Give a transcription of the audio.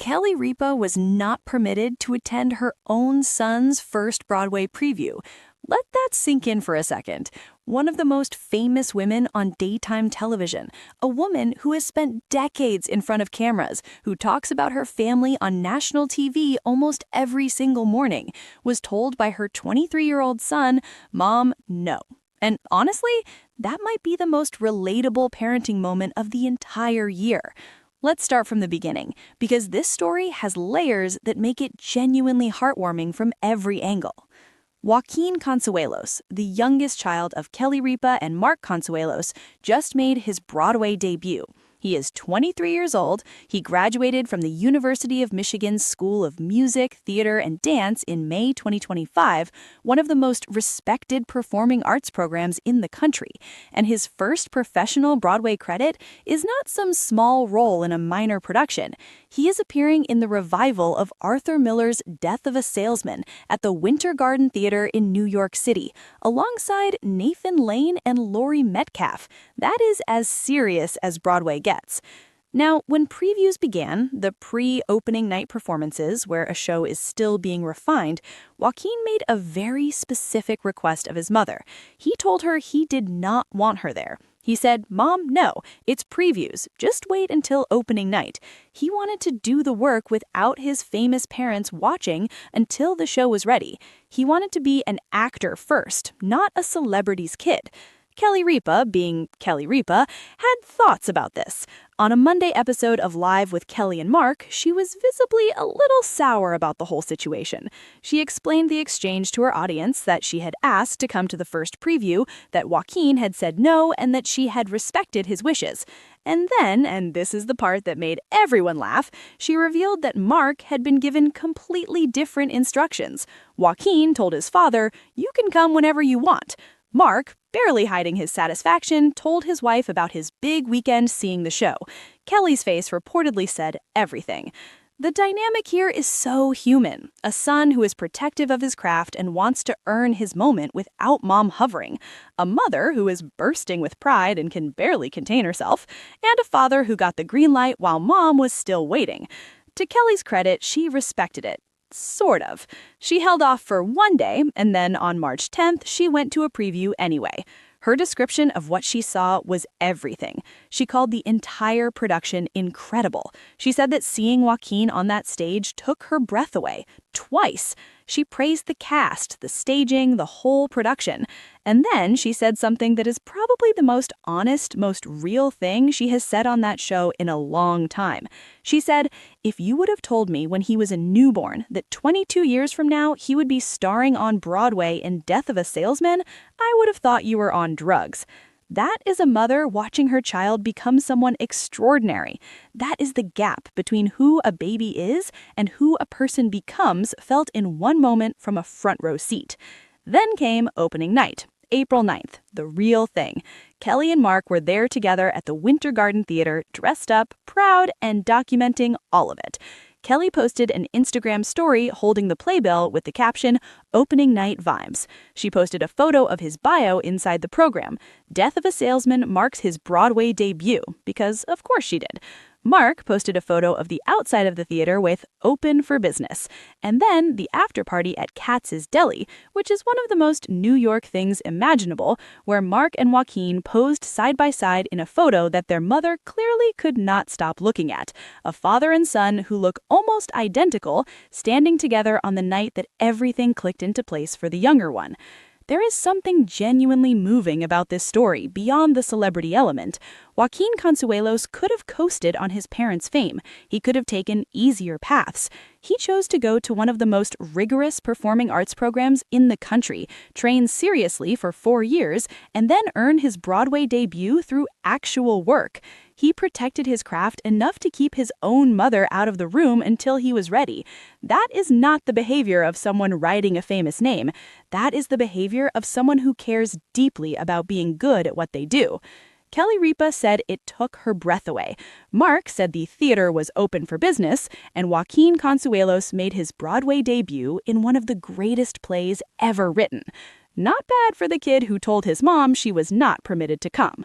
Kelly Ripa was not permitted to attend her own son's first Broadway preview. Let that sink in for a second. One of the most famous women on daytime television, a woman who has spent decades in front of cameras, who talks about her family on national TV almost every single morning, was told by her 23-year-old son, "Mom, no." And honestly, that might be the most relatable parenting moment of the entire year. Let's start from the beginning, because this story has layers that make it genuinely heartwarming from every angle. Joaquin Consuelos, the youngest child of Kelly Ripa and Mark Consuelos, just made his Broadway debut. He is 23 years old. He graduated from the University of Michigan's School of Music, Theater, and Dance in May 2025, one of the most respected performing arts programs in the country. And his first professional Broadway credit is not some small role in a minor production. He is appearing in the revival of Arthur Miller's Death of a Salesman at the Winter Garden Theater in New York City, alongside Nathan Lane and Laurie Metcalf. That is as serious as Broadway gets. Now, when previews began, the pre-opening night performances, where a show is still being refined, Joaquin made a very specific request of his mother. He told her he did not want her there. He said, "Mom, no, it's previews. Just wait until opening night." He wanted to do the work without his famous parents watching until the show was ready. He wanted to be an actor first, not a celebrity's kid. Kelly Ripa, being Kelly Ripa, had thoughts about this. On a Monday episode of Live with Kelly and Mark, she was visibly a little sour about the whole situation. She explained the exchange to her audience, that she had asked to come to the first preview, that Joaquin had said no, and that she had respected his wishes. And then, and this is the part that made everyone laugh, she revealed that Mark had been given completely different instructions. Joaquin told his father, "You can come whenever you want." Mark, barely hiding his satisfaction, told his wife about his big weekend seeing the show. Kelly's face reportedly said everything. The dynamic here is so human. A son who is protective of his craft and wants to earn his moment without mom hovering. A mother who is bursting with pride and can barely contain herself. And a father who got the green light while mom was still waiting. To Kelly's credit, she respected it. Sort of. She held off for one day, and then on March 10th, she went to a preview anyway. Her description of what she saw was everything. She called the entire production incredible. She said that seeing Joaquin on that stage took her breath away. Twice. She praised the cast, the staging, the whole production. And then she said something that is probably the most honest, most real thing she has said on that show in a long time. She said, "If you would have told me when he was a newborn that 22 years from now he would be starring on Broadway in Death of a Salesman, I would have thought you were on drugs." That is a mother watching her child become someone extraordinary. That is the gap between who a baby is and who a person becomes, felt in one moment from a front row seat. Then came opening night, April 9th, the real thing. Kelly and Mark were there together at the Winter Garden Theater, dressed up, proud, and documenting all of it. Kelly posted an Instagram story holding the playbill with the caption, "Opening Night Vibes." She posted a photo of his bio inside the program. Death of a Salesman marks his Broadway debut, because of course she did. Mark posted a photo of the outside of the theater with "Open for Business," and then the after party at Katz's Deli, which is one of the most New York things imaginable, where Mark and Joaquin posed side by side in a photo that their mother clearly could not stop looking at. A father and son who look almost identical, standing together on the night that everything clicked into place for the younger one. There is something genuinely moving about this story beyond the celebrity element. Joaquin Consuelos could have coasted on his parents' fame. He could have taken easier paths. He chose to go to one of the most rigorous performing arts programs in the country, train seriously for 4 years, and then earn his Broadway debut through actual work. He protected his craft enough to keep his own mother out of the room until he was ready. That is not the behavior of someone riding a famous name. That is the behavior of someone who cares deeply about being good at what they do. Kelly Ripa said it took her breath away. Mark said the theater was open for business, and Joaquin Consuelos made his Broadway debut in one of the greatest plays ever written. Not bad for the kid who told his mom she was not permitted to come.